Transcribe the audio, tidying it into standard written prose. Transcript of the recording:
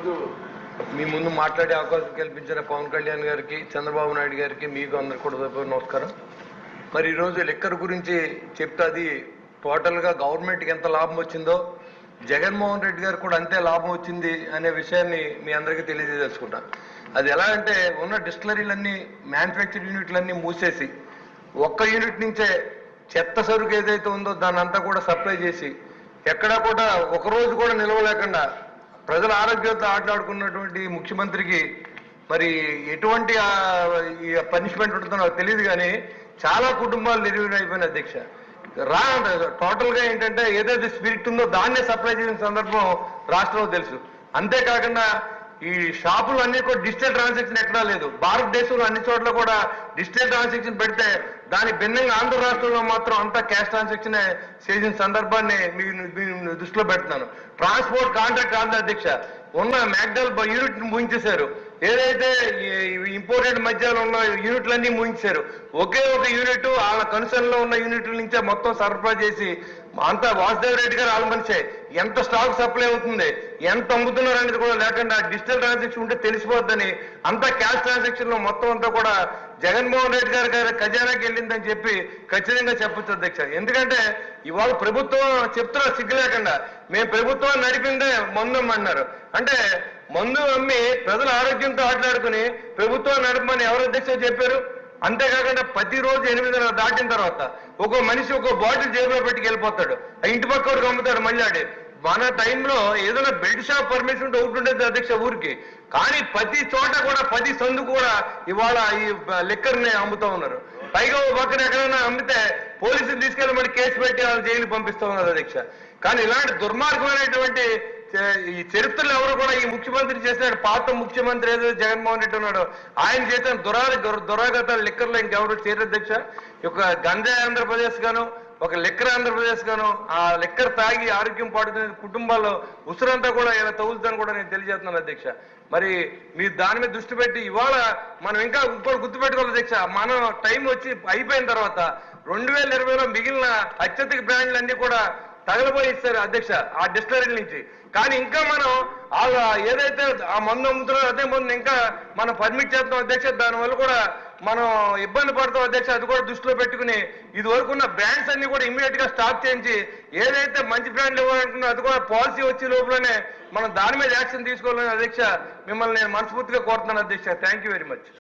ఈరోజు మీ ముందు మాట్లాడే అవకాశం కల్పించిన పవన్ కళ్యాణ్ గారికి, చంద్రబాబు నాయుడు గారికి, మీకు అందరికీ కూడా నమస్కారం. మరి ఈరోజు లిక్కర్ గురించి చెప్తే అది టోటల్గా గవర్నమెంట్కి ఎంత లాభం వచ్చిందో జగన్మోహన్ రెడ్డి గారు కూడా అంతే లాభం వచ్చింది అనే విషయాన్ని మీ అందరికీ తెలియజేసుకుంటా. అది ఎలా అంటే ఉన్న డిస్టిలరీలన్నీ, మ్యానుఫ్యాక్చర్ యూనిట్లన్నీ మూసేసి ఒక్క యూనిట్ నుంచే చెత్త సరుకు ఏదైతే ఉందో దాన్ని అంతా కూడా సప్లై చేసి ఎక్కడా కూడా ఒకరోజు కూడా నిలవలేకుండా ప్రజల ఆరోగ్యంతో ఆటలాడుకున్నటువంటి ముఖ్యమంత్రికి మరి ఎటువంటి పనిష్మెంట్ ఉంటుందో నాకు తెలియదు, కానీ చాలా కుటుంబాలు నిర్వీర్యమైపోయిన అధ్యక్ష. టోటల్గా ఏంటంటే ఏదైతే స్పిరిట్ ఉందో దాన్నే సప్లై చేసిన సందర్భం రాష్ట్రంలో తెలుసు. అంతేకాకుండా ఈ షాపులు అన్ని కూడా డిజిటల్ ట్రాన్సాక్షన్ ఎక్కడా లేదు. భారతదేశంలో అన్ని చోట్ల కూడా డిజిటల్ ట్రాన్సాక్షన్ పెడితే దాని భిన్నంగా ఆంధ్ర రాష్ట్రంలో మాత్రం అంతా క్యాష్ ట్రాన్సాక్షన్ చేసిన సందర్భాన్ని మీ దృష్టిలో పెడుతున్నాను. ట్రాన్స్పోర్ట్ కాంట్రాక్ట్ ఆంధ్ర అధ్యక్ష ఉన్న మ్యాక్డల్ యూనిట్ ముగించేశారు. ఏదైతే ఇంపోర్టెడ్ మధ్యలో ఉన్న యూనిట్లన్నీ ముగించారు. ఒకే ఒక యూనిట్ వాళ్ళ కన్సర్న్లో ఉన్న యూనిట్ల నుంచే మొత్తం సరఫరా చేసి అంతా వాసుదేవ్ రెడ్డి గారు వాళ్ళ మనిషే ఎంత స్టాక్ సప్లై అవుతుంది, ఎంత అమ్ముతున్నారు అనేది కూడా లేకుండా డిజిటల్ ట్రాన్సాక్షన్ ఉంటే తెలిసిపోద్దని అంతా క్యాష్ ట్రాన్సాక్షన్ లో మొత్తం అంతా కూడా జగన్మోహన్ రెడ్డి గారి ఖజానాకి వెళ్ళిందని చెప్పి ఖచ్చితంగా చెప్పొచ్చు అధ్యక్ష. ఎందుకంటే ఇవాళ ప్రభుత్వం చెప్తున్నా సిగ్గు లేకుండా మేము ప్రభుత్వాన్ని నడిపిందే మందు అమ్మన్నారు. అంటే మందు అమ్మి ప్రజల ఆరోగ్యంతో ఆటలాడుకుని ప్రభుత్వాన్ని నడపమని ఎవరు అధ్యక్ష చెప్పారు? అంతేకాకుండా ప్రతిరోజు 8:30 దాటిన తర్వాత ఒక్కో మనిషి ఒక్కో బాటిల్ జేబులో పెట్టుకు వెళ్ళిపోతాడు. ఇంటి పక్క వరకు అమ్ముతాడు. మళ్ళీ మన టైంలో ఏదైనా బెల్ట్ షాప్ పర్మిషన్ ఉంటే ఒకటి ఉండేది అధ్యక్ష ఊరికి, కానీ ప్రతి చోట కూడా ప్రతి సందు కూడా ఇవాళ ఈ లిక్కర్ని అమ్ముతూ ఉన్నారు. పైగా ఓ పక్కన ఎక్కడైనా అమ్మితే పోలీసులు తీసుకెళ్లి మళ్ళీ కేసు పెట్టి వాళ్ళు జైలు పంపిస్తూ ఉన్నారు అధ్యక్ష. కానీ ఇలాంటి దుర్మార్గమైనటువంటి ఈ చరిత్రలో ఎవరు కూడా ఈ ముఖ్యమంత్రి చేసిన పాత ముఖ్యమంత్రి ఏదో జగన్మోహన్ రెడ్డి ఉన్నాడు ఆయన చేసిన దురాగతాలు లిక్కర్లో ఇంకెవరు చేయరు అధ్యక్ష. ఒక గంజాయి ఆంధ్రప్రదేశ్ గాను, ఒక లిక్కర్ ఆంధ్రప్రదేశ్ గాను, ఆ లిక్కర్ తాగి ఆరోగ్యం పాడుతున్న కుటుంబాల్లో ఉసురంతా కూడా ఇలా తగులుతుందని కూడా నేను తెలియజేస్తున్నాను అధ్యక్ష. మరి మీరు దాని మీద దృష్టి పెట్టి ఇవాళ మనం ఇంకా ఇంకోటి గుర్తుపెట్టుకోవాలి అధ్యక్ష. మనం టైం వచ్చి అయిపోయిన తర్వాత 2020లో మిగిలిన అత్యధిక బ్రాండ్లు అన్ని కూడా తగలబోయి ఇస్తారు అధ్యక్ష ఆ డిస్టిలరీ నుంచి. కానీ ఇంకా మనం ఏదైతే ఆ మందు అమ్ముతున్నారో అదే మందు ఇంకా మనం పర్మిట్ చేస్తాం అధ్యక్ష. దానివల్ల కూడా మనం ఇబ్బంది పడతాం అధ్యక్ష. అది కూడా దృష్టిలో పెట్టుకుని ఇది వరకు ఉన్న బ్రాండ్స్ అన్ని కూడా ఇమ్మీడియట్ గా స్టాప్ చేయించి ఏదైతే మంచి బ్రాండ్లు ఇవ్వాలనుకున్నా అది కూడా పాలసీ వచ్చే లోపలనే మనం దాని మీద యాక్షన్ తీసుకోవాలని అధ్యక్ష మిమ్మల్ని నేను మనస్ఫూర్తిగా కోరుతున్నాను అధ్యక్ష. Thank you very much.